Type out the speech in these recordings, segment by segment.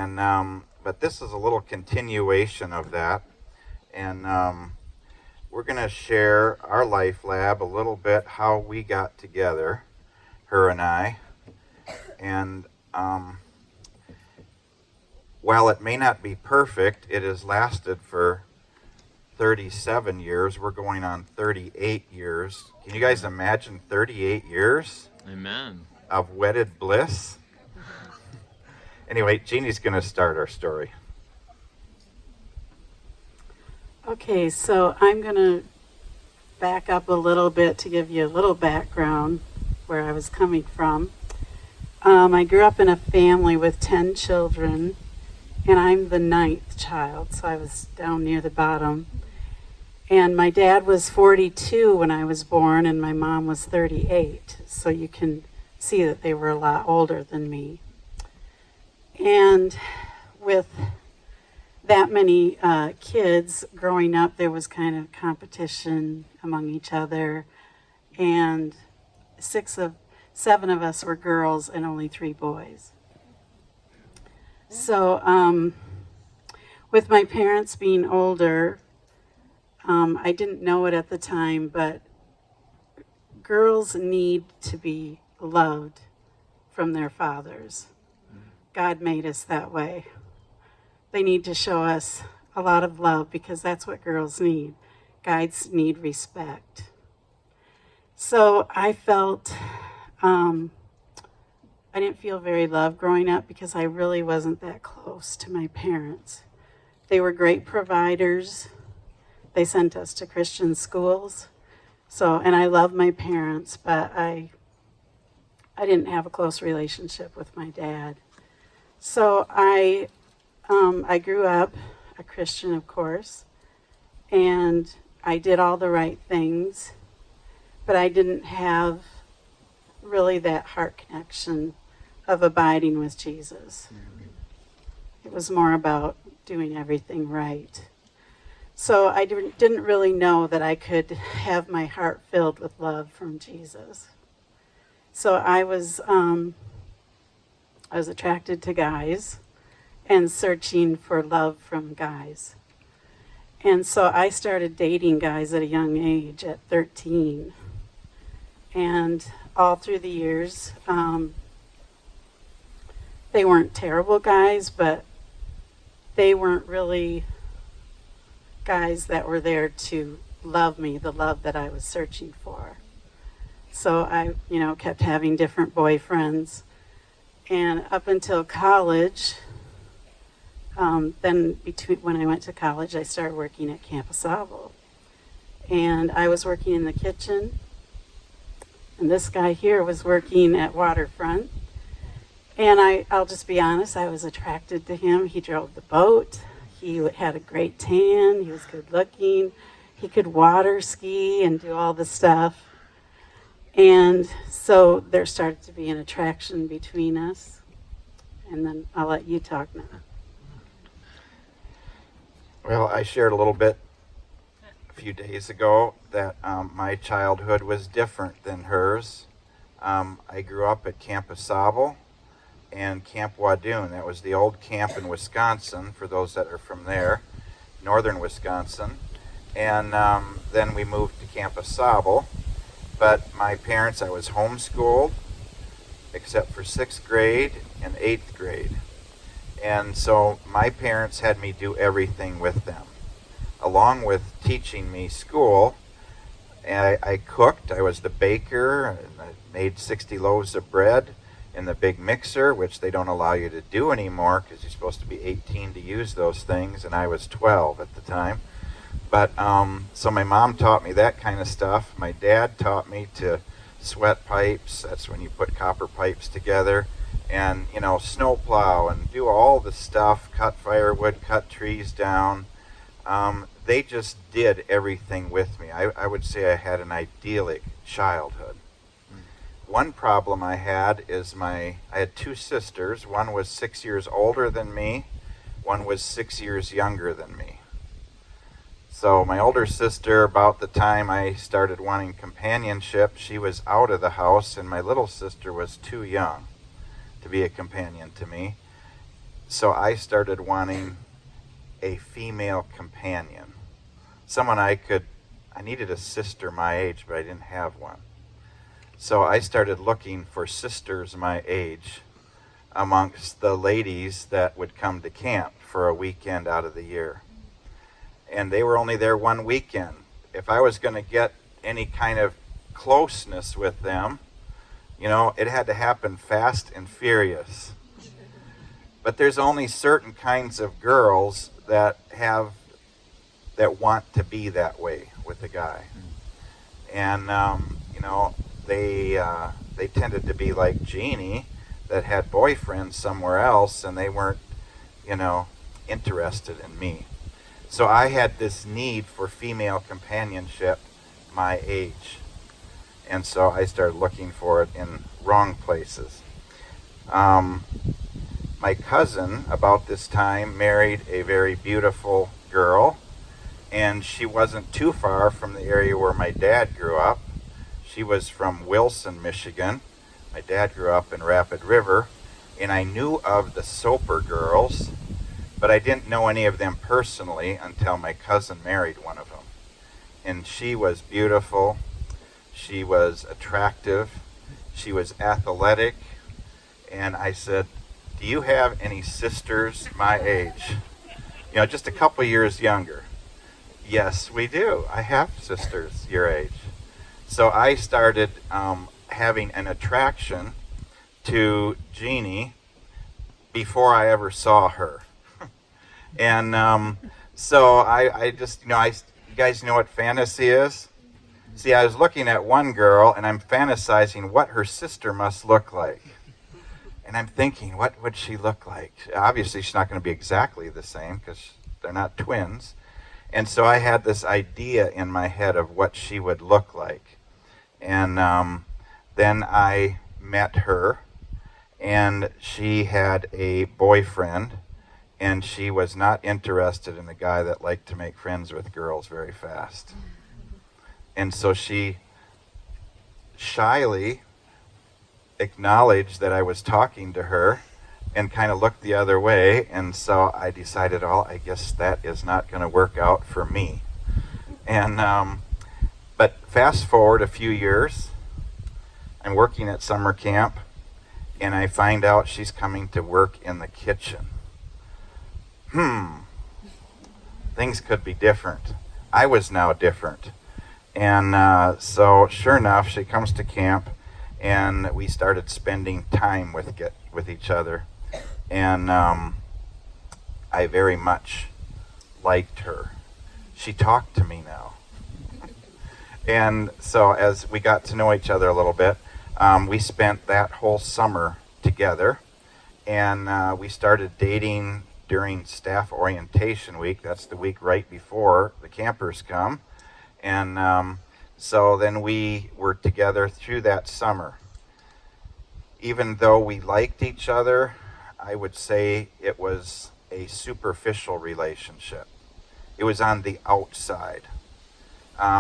And but this is a little continuation of that, and we're going to share our life lab a little bit, how we got together, her and I. And while it may not be perfect, it has lasted for 37 years. We're going on 38 years. Can you guys imagine 38 years? Amen. Of wedded bliss? Anyway, Jeannie's going to start our story. Okay, so I'm going to back up a little bit to give you a little background where I was coming from. I grew up in a family with 10 children, and I'm the 9th child, so I was down near the bottom. And my dad was 42 when I was born, and my mom was 38, so you can see that they were a lot older than me. And with that many kids growing up, there was kind of competition among each other, and 7 of us were girls and only 3 boys. So with my parents being older, I didn't know it at the time, but girls need to be loved from their fathers. God made us that way. They need to show us a lot of love because that's what girls need. Guys need respect. So I felt, I didn't feel very loved growing up because I really wasn't that close to my parents. They were great providers. They sent us to Christian schools. And I love my parents, but I didn't have a close relationship with my dad. So I grew up a Christian, of course, and I did all the right things, but I didn't have really that heart connection of abiding with Jesus. It was more about doing everything right. So I didn't really know that I could have my heart filled with love from Jesus. So I was attracted to guys and searching for love from guys. And so I started dating guys at a young age, at 13. And all through the years, they weren't terrible guys, but they weren't really guys that were there to love me, the love that I was searching for. So I, kept having different boyfriends. And up until college, when I went to college, I started working at Camp Asavo. And I was working in the kitchen. And this guy here was working at Waterfront. And I'll just be honest, I was attracted to him. He drove the boat. He had a great tan. He was good looking. He could water ski and do all the stuff. And so there started to be an attraction between us. And then I'll let you talk now. Well, I shared a little bit a few days ago that my childhood was different than hers. I grew up at Camp Asavo and Camp Wadoon. That was the old camp in Wisconsin, for those that are from there, northern Wisconsin. And then we moved to Camp Asavo. But my parents, I was homeschooled, except for 6th grade and 8th grade. And so my parents had me do everything with them, along with teaching me school. And I cooked. I was the baker. And I made 60 loaves of bread in the big mixer, which they don't allow you to do anymore because you're supposed to be 18 to use those things, and I was 12 at the time. But so my mom taught me that kind of stuff. My dad taught me to sweat pipes. That's when you put copper pipes together, and snowplow and do all the stuff, cut firewood, cut trees down. They just did everything with me. I would say I had an idyllic childhood. One problem I had is I had 2 sisters. One was 6 years older than me. One was 6 years younger than me. So my older sister, about the time I started wanting companionship, she was out of the house, and my little sister was too young to be a companion to me. so I started wanting a female companion. Someone I needed a sister my age, but I didn't have one. So I started looking for sisters my age amongst the ladies that would come to camp for a weekend out of the year. And they were only there one weekend. If I was going to get any kind of closeness with them, it had to happen fast and furious. But there's only certain kinds of girls that want to be that way with a guy. And, they tended to be like Jeannie, that had boyfriends somewhere else, and they weren't, interested in me. So I had this need for female companionship my age. And so I started looking for it in wrong places. My cousin, about this time, married a very beautiful girl, and she wasn't too far from the area where my dad grew up. She was from Wilson, Michigan. My dad grew up in Rapid River, and I knew of the Soper girls, but I didn't know any of them personally until my cousin married one of them. And she was beautiful, she was attractive, she was athletic, and I said, "Do you have any sisters my age?" Just a couple years younger. "Yes, we do. I have sisters your age." So I started having an attraction to Jeannie before I ever saw her. And so I just, you guys know what fantasy is? See, I was looking at one girl and I'm fantasizing what her sister must look like. And I'm thinking, what would she look like? Obviously, she's not going to be exactly the same because they're not twins. And so I had this idea in my head of what she would look like. And then I met her, and she had a boyfriend, and she was not interested in a guy that liked to make friends with girls very fast. And so she shyly acknowledged that I was talking to her and kind of looked the other way, and so I decided, I guess that is not going to work out for me. And but fast forward a few years, I'm working at summer camp, and I find out she's coming to work in the kitchen. Things could be different. I was now different. And so sure enough, she comes to camp, and we started spending time with each other. And I very much liked her. She talked to me now. And so as we got to know each other a little bit, we spent that whole summer together. And we started dating during staff orientation week. That's the week right before the campers come. And so then we were together through that summer. Even though we liked each other, I would say it was a superficial relationship. It was on the outside.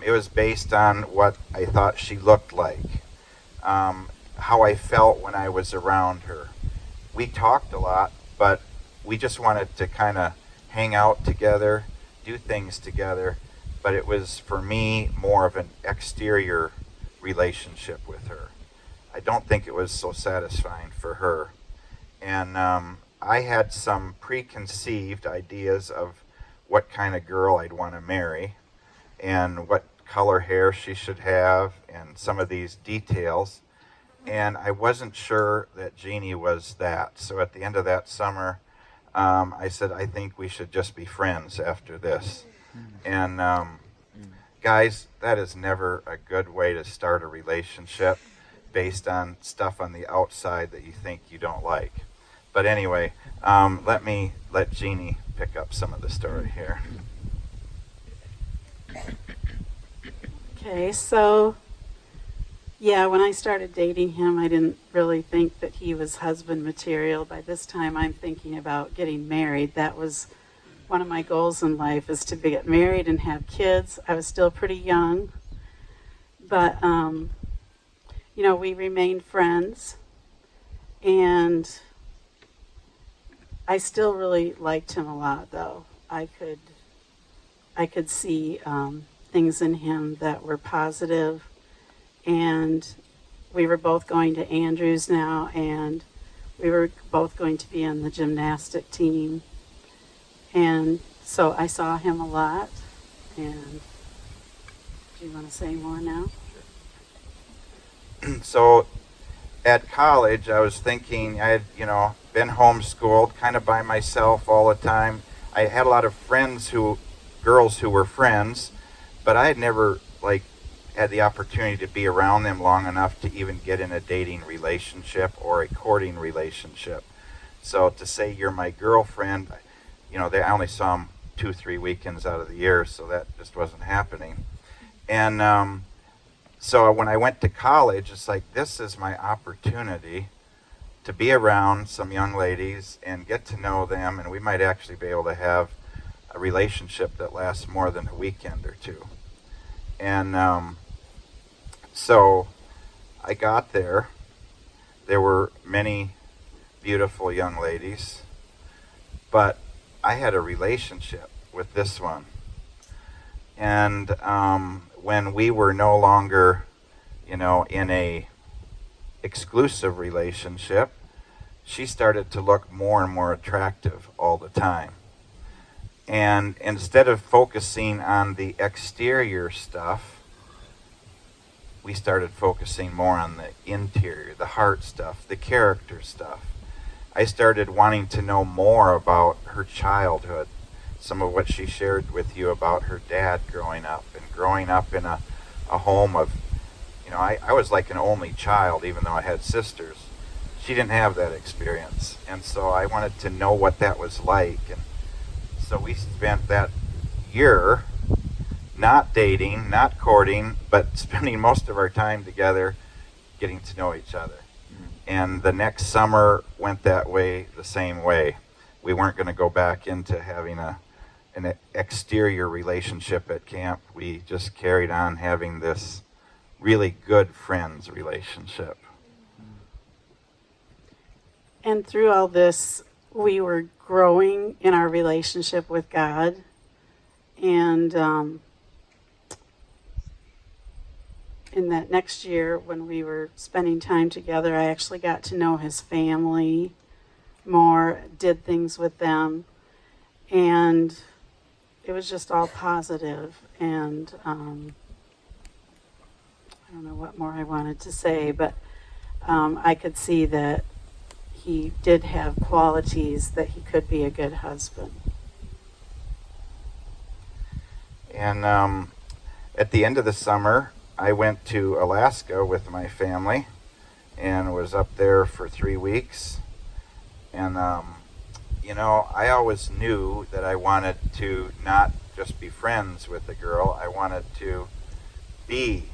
It was based on what I thought she looked like, how I felt when I was around her. We talked a lot, but we just wanted to kind of hang out together, do things together, but it was, for me, more of an exterior relationship with her. I don't think it was so satisfying for her. And I had some preconceived ideas of what kind of girl I'd want to marry and what color hair she should have and some of these details. And I wasn't sure that Jeannie was that. So at the end of that summer, I said, I think we should just be friends after this. And guys, that is never a good way to start a relationship based on stuff on the outside that you think you don't like. But anyway, let Jeannie pick up some of the story here. Okay, so yeah, when I started dating him, I didn't really think that he was husband material. By this time, I'm thinking about getting married. That was one of my goals in life, is to get married and have kids. I was still pretty young, but we remained friends, and I still really liked him a lot, though. I could see things in him that were positive, and we were both going to Andrews now, and we were both going to be on the gymnastic team, and so I saw him a lot. And do you want to say more now? So at college, I was thinking I had, been homeschooled kind of by myself all the time. I had a lot of girls who were friends, but I had never had the opportunity to be around them long enough to even get in a dating relationship or a courting relationship. So to say you're my girlfriend, I only saw them 2-3 weekends out of the year, so that just wasn't happening. And so when I went to college, it's like, this is my opportunity to be around some young ladies and get to know them, and we might actually be able to have a relationship that lasts more than a weekend or two. And so I got there. There were many beautiful young ladies, but I had a relationship with this one. And when we were no longer, in a exclusive relationship, she started to look more and more attractive all the time. And instead of focusing on the exterior stuff, we started focusing more on the interior, the heart stuff, the character stuff. I started wanting to know more about her childhood, some of what she shared with you about her dad growing up in a home of, I was like an only child, even though I had sisters. She didn't have that experience. And so I wanted to know what that was like. And so we spent that year not dating, not courting, but spending most of our time together getting to know each other. And the next summer went that way, the same way. We weren't going to go back into having an exterior relationship at camp. We just carried on having this really good friends relationship. And through all this, we were growing in our relationship with God. And in that next year, when we were spending time together, I actually got to know his family more, did things with them, and it was just all positive. And I don't know what more I wanted to say, but I could see that he did have qualities that he could be a good husband. And at the end of the summer, I went to Alaska with my family and was up there for 3 weeks. And, I always knew that I wanted to not just be friends with a girl. I wanted to be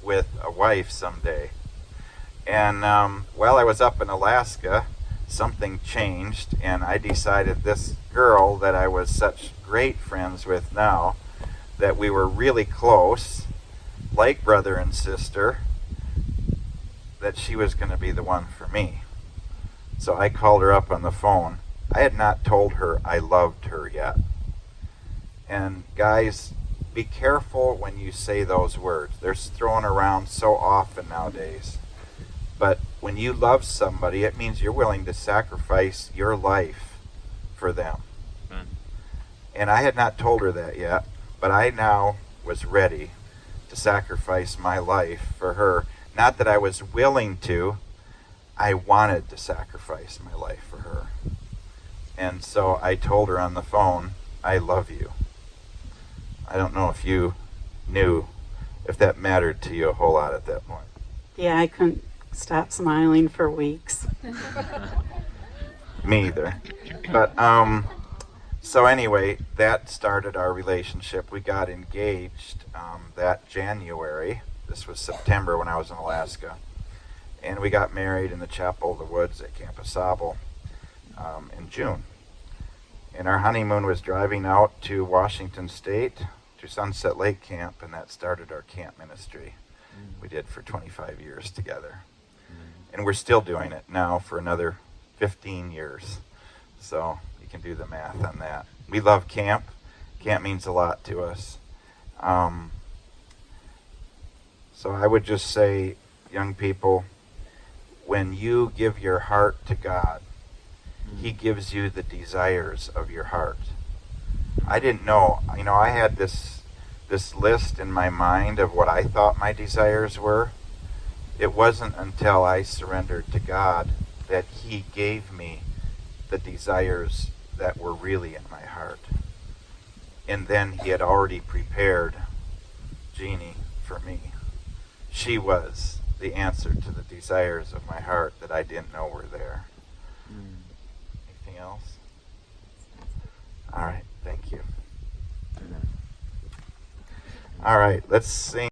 with a wife someday. And while I was up in Alaska, something changed, and I decided this girl that I was such great friends with now, that we were really close, like brother and sister, that she was going to be the one for me. So I called her up on the phone. I had not told her I loved her yet. And guys, be careful when you say those words. They're thrown around so often nowadays. But when you love somebody, it means you're willing to sacrifice your life for them. And I had not told her that yet, but I now was ready to sacrifice my life for her. Not that I was willing to, I wanted to sacrifice my life for her. And so I told her on the phone, I love you. I don't know if you knew if that mattered to you a whole lot at that point. Yeah, I couldn't stop smiling for weeks. Me either. But so anyway, that started our relationship. We got engaged that January. This was September when I was in Alaska. And we got married in the Chapel of the Woods at Camp Asable in June. And our honeymoon was driving out to Washington State to Sunset Lake Camp, and that started our camp ministry. We did for 25 years together. And we're still doing it now for another 15 years. So you can do the math on that. We love camp. Camp means a lot to us. So I would just say, young people, when you give your heart to God, He gives you the desires of your heart. I didn't know. I had this list in my mind of what I thought my desires were. It wasn't until I surrendered to God that He gave me the desires that were really in my heart. And then He had already prepared Jeannie for me. She was the answer to the desires of my heart that I didn't know were there. Anything else? All right, thank you. All right, let's sing.